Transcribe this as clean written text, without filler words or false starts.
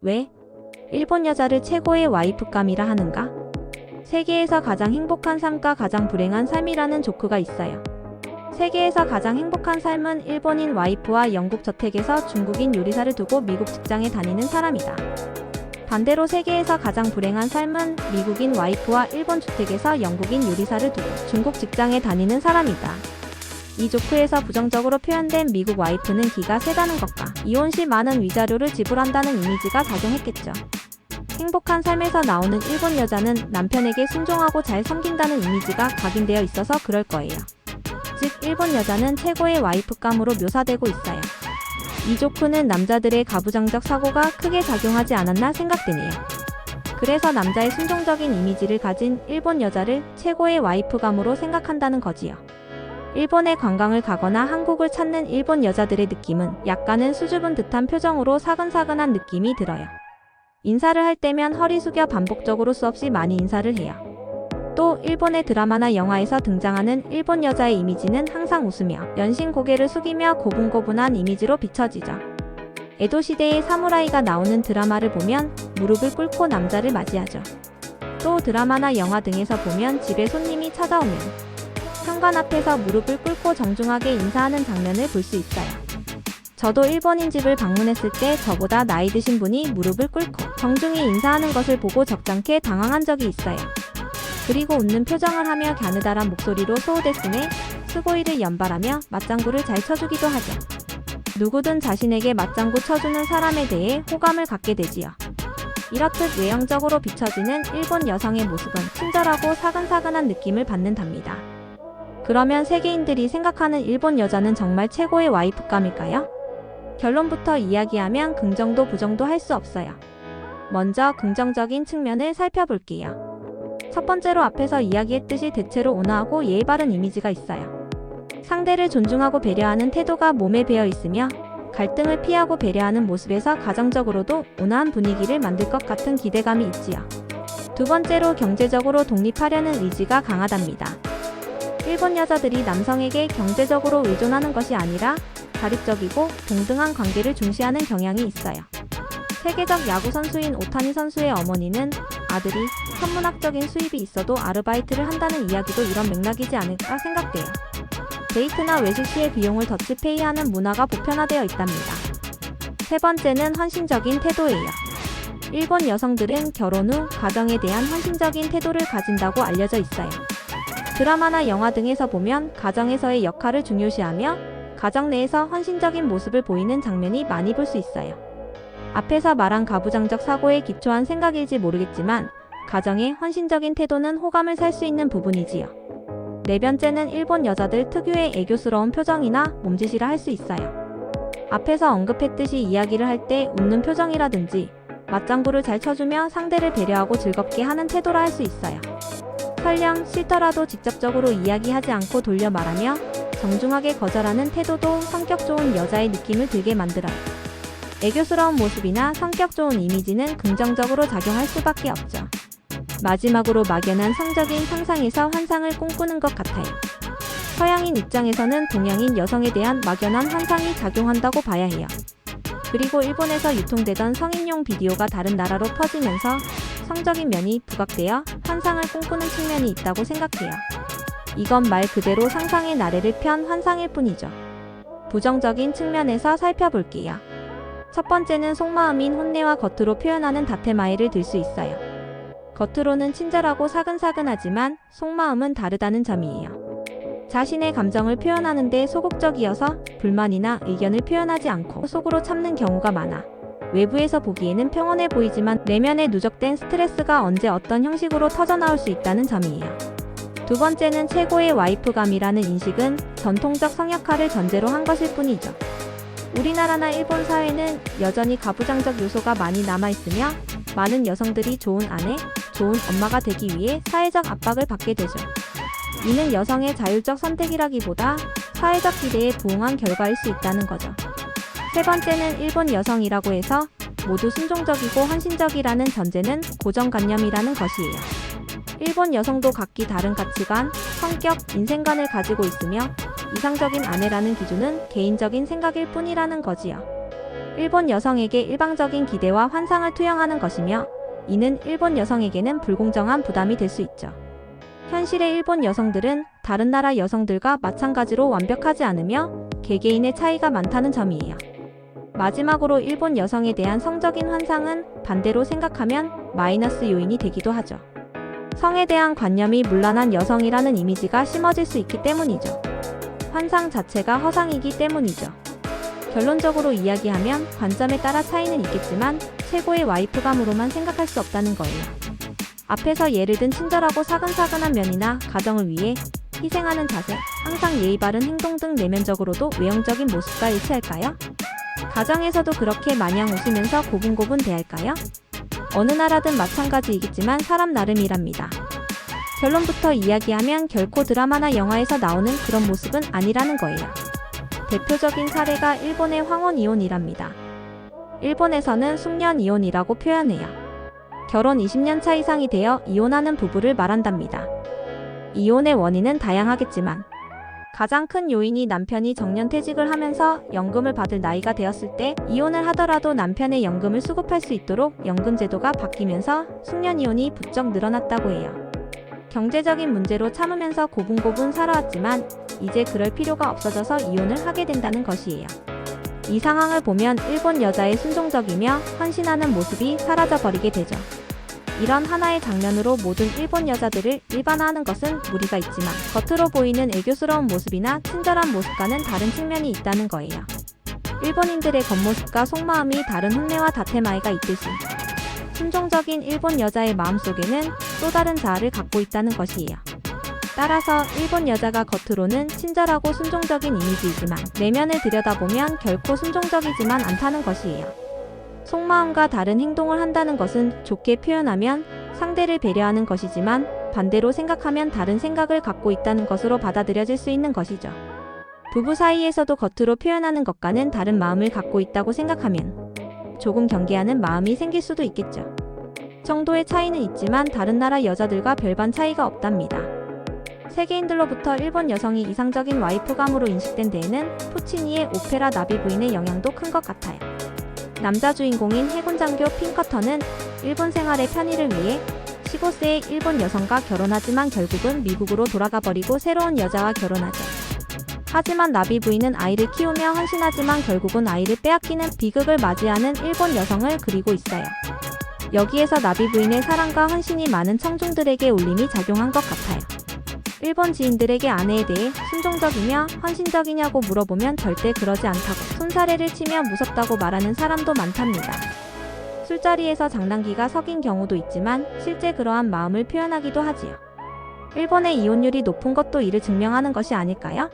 왜 일본 여자를 최고의 와이프감이라 하는가? 세계에서 가장 행복한 삶과 가장 불행한 삶이라는 조크가 있어요. 세계에서 가장 행복한 삶은 일본인 와이프와 영국 저택에서 중국인 요리사를 두고 미국 직장에 다니는 사람이다. 반대로 세계에서 가장 불행한 삶은 미국인 와이프와 일본 주택에서 영국인 요리사를 두고 중국 직장에 다니는 사람이다. 이 조크에서 부정적으로 표현된 미국 와이프는 기가 세다는 것과 이혼 시 많은 위자료를 지불한다는 이미지가 작용했겠죠. 행복한 삶에서 나오는 일본 여자는 남편에게 순종하고 잘 섬긴다는 이미지가 각인되어 있어서 그럴 거예요. 즉, 일본 여자는 최고의 와이프감으로 묘사되고 있어요. 이 조크는 남자들의 가부장적 사고가 크게 작용하지 않았나 생각되네요. 그래서 남자의 순종적인 이미지를 가진 일본 여자를 최고의 와이프감으로 생각한다는 거지요. 일본에 관광을 가거나 한국을 찾는 일본 여자들의 느낌은 약간은 수줍은 듯한 표정으로 사근사근한 느낌이 들어요. 인사를 할 때면 허리 숙여 반복적으로 수없이 많이 인사를 해요. 또 일본의 드라마나 영화에서 등장하는 일본 여자의 이미지는 항상 웃으며 연신 고개를 숙이며 고분고분한 이미지로 비춰지죠. 에도 시대의 사무라이가 나오는 드라마를 보면 무릎을 꿇고 남자를 맞이하죠. 또 드라마나 영화 등에서 보면 집에 손님이 찾아오면 현관 앞에서 무릎을 꿇고 정중하게 인사하는 장면을 볼 수 있어요. 저도 일본인 집을 방문했을 때 저보다 나이 드신 분이 무릎을 꿇고 정중히 인사하는 것을 보고 적잖게 당황한 적이 있어요. 그리고 웃는 표정을 하며 갸느다란 목소리로 소호데스네, 스고이를 연발하며 맞장구를 잘 쳐주기도 하죠. 누구든 자신에게 맞장구 쳐주는 사람에 대해 호감을 갖게 되지요. 이렇듯 외형적으로 비춰지는 일본 여성의 모습은 친절하고 사근사근한 느낌을 받는답니다. 그러면 세계인들이 생각하는 일본 여자는 정말 최고의 와이프감일까요? 결론부터 이야기하면 긍정도 부정도 할 수 없어요. 먼저 긍정적인 측면을 살펴볼게요. 첫 번째로 앞에서 이야기했듯이 대체로 온화하고 예의 바른 이미지가 있어요. 상대를 존중하고 배려하는 태도가 몸에 배어 있으며 갈등을 피하고 배려하는 모습에서 가정적으로도 온화한 분위기를 만들 것 같은 기대감이 있지요. 두 번째로 경제적으로 독립하려는 의지가 강하답니다. 일본 여자들이 남성에게 경제적으로 의존하는 것이 아니라 자립적이고 동등한 관계를 중시하는 경향이 있어요. 세계적 야구 선수인 오타니 선수의 어머니는 아들이 천문학적인 수입이 있어도 아르바이트를 한다는 이야기도 이런 맥락이지 않을까 생각돼요. 데이트나 외식 시의 비용을 더치페이하는 문화가 보편화되어 있답니다. 세 번째는 헌신적인 태도예요. 일본 여성들은 결혼 후 가정에 대한 헌신적인 태도를 가진다고 알려져 있어요. 드라마나 영화 등에서 보면 가정에서의 역할을 중요시하며 가정 내에서 헌신적인 모습을 보이는 장면이 많이 볼 수 있어요. 앞에서 말한 가부장적 사고에 기초한 생각일지 모르겠지만 가정의 헌신적인 태도는 호감을 살 수 있는 부분이지요. 네 번째는 일본 여자들 특유의 애교스러운 표정이나 몸짓이라 할 수 있어요. 앞에서 언급했듯이 이야기를 할 때 웃는 표정이라든지 맞장구를 잘 쳐주며 상대를 배려하고 즐겁게 하는 태도라 할 수 있어요. 설령 싫더라도 직접적으로 이야기하지 않고 돌려 말하며 정중하게 거절하는 태도도 성격 좋은 여자의 느낌을 들게 만들어요. 애교스러운 모습이나 성격 좋은 이미지는 긍정적으로 작용할 수밖에 없죠. 마지막으로 막연한 성적인 상상에서 환상을 꿈꾸는 것 같아요. 서양인 입장에서는 동양인 여성에 대한 막연한 환상이 작용한다고 봐야 해요. 그리고 일본에서 유통되던 성인용 비디오가 다른 나라로 퍼지면서 성적인 면이 부각되어 환상을 꿈꾸는 측면이 있다고 생각해요. 이건 말 그대로 상상의 나래를 편 환상일 뿐이죠. 부정적인 측면에서 살펴볼게요. 첫 번째는 속마음인 혼내와 겉으로 표현하는 다테마에를 들 수 있어요. 겉으로는 친절하고 사근사근하지만 속마음은 다르다는 점이에요. 자신의 감정을 표현하는데 소극적이어서 불만이나 의견을 표현하지 않고 속으로 참는 경우가 많아 외부에서 보기에는 평온해 보이지만 내면에 누적된 스트레스가 언제 어떤 형식으로 터져나올 수 있다는 점이에요. 두 번째는 최고의 와이프감이라는 인식은 전통적 성역할을 전제로 한 것일 뿐이죠. 우리나라나 일본 사회는 여전히 가부장적 요소가 많이 남아있으며 많은 여성들이 좋은 아내, 좋은 엄마가 되기 위해 사회적 압박을 받게 되죠. 이는 여성의 자율적 선택이라기보다 사회적 기대에 부응한 결과일 수 있다는 거죠. 세 번째는 일본 여성이라고 해서 모두 순종적이고 헌신적이라는 전제는 고정관념이라는 것이에요. 일본 여성도 각기 다른 가치관, 성격, 인생관을 가지고 있으며 이상적인 아내라는 기준은 개인적인 생각일 뿐이라는 거지요. 일본 여성에게 일방적인 기대와 환상을 투영하는 것이며, 이는 일본 여성에게는 불공정한 부담이 될 수 있죠. 현실의 일본 여성들은 다른 나라 여성들과 마찬가지로 완벽하지 않으며 개개인의 차이가 많다는 점이에요. 마지막으로 일본 여성에 대한 성적인 환상은 반대로 생각하면 마이너스 요인이 되기도 하죠. 성에 대한 관념이 문란한 여성이라는 이미지가 심어질 수 있기 때문이죠. 환상 자체가 허상이기 때문이죠. 결론적으로 이야기하면 관점에 따라 차이는 있겠지만 최고의 와이프감으로만 생각할 수 없다는 거예요. 앞에서 예를 든 친절하고 사근사근한 면이나 가정을 위해 희생하는 자세, 항상 예의 바른 행동 등 내면적으로도 외형적인 모습과 일치할까요? 가정에서도 그렇게 마냥 웃으면서 고분고분 대할까요? 어느 나라든 마찬가지이겠지만 사람 나름이랍니다. 결론부터 이야기하면 결코 드라마나 영화에서 나오는 그런 모습은 아니라는 거예요. 대표적인 사례가 일본의 황혼 이혼이랍니다. 일본에서는 숙련 이혼이라고 표현해요. 결혼 20년 차 이상이 되어 이혼하는 부부를 말한답니다. 이혼의 원인은 다양하겠지만 가장 큰 요인이 남편이 정년퇴직을 하면서 연금을 받을 나이가 되었을 때 이혼을 하더라도 남편의 연금을 수급할 수 있도록 연금 제도가 바뀌면서 숙련 이혼이 부쩍 늘어났다고 해요. 경제적인 문제로 참으면서 고분고분 살아왔지만 이제 그럴 필요가 없어져서 이혼을 하게 된다는 것이에요. 이 상황을 보면 일본 여자의 순종적이며 헌신하는 모습이 사라져버리게 되죠. 이런 하나의 장면으로 모든 일본 여자들을 일반화하는 것은 무리가 있지만 겉으로 보이는 애교스러운 모습이나 친절한 모습과는 다른 측면이 있다는 거예요. 일본인들의 겉모습과 속마음이 다른 혼내와 다테마에가 있듯이 순종적인 일본 여자의 마음속에는 또 다른 자아를 갖고 있다는 것이에요. 따라서 일본 여자가 겉으로는 친절하고 순종적인 이미지이지만 내면을 들여다보면 결코 순종적이지만 않다는 것이에요. 속마음과 다른 행동을 한다는 것은 좋게 표현하면 상대를 배려하는 것이지만 반대로 생각하면 다른 생각을 갖고 있다는 것으로 받아들여질 수 있는 것이죠. 부부 사이에서도 겉으로 표현하는 것과는 다른 마음을 갖고 있다고 생각하면 조금 경계하는 마음이 생길 수도 있겠죠. 정도의 차이는 있지만 다른 나라 여자들과 별반 차이가 없답니다. 세계인들로부터 일본 여성이 이상적인 와이프감으로 인식된 데에는 푸치니의 오페라 나비 부인의 영향도 큰 것 같아요. 남자 주인공인 해군 장교 핑커턴은 일본 생활의 편의를 위해 15세의 일본 여성과 결혼하지만 결국은 미국으로 돌아가 버리고 새로운 여자와 결혼하죠. 하지만 나비 부인은 아이를 키우며 헌신하지만 결국은 아이를 빼앗기는 비극을 맞이하는 일본 여성을 그리고 있어요. 여기에서 나비 부인의 사랑과 헌신이 많은 청중들에게 울림이 작용한 것 같아요. 일본 지인들에게 아내에 대해 순종적이며 헌신적이냐고 물어보면 절대 그러지 않다고 손사래를 치며 무섭다고 말하는 사람도 많답니다. 술자리에서 장난기가 섞인 경우도 있지만 실제 그러한 마음을 표현하기도 하지요. 일본의 이혼율이 높은 것도 이를 증명하는 것이 아닐까요?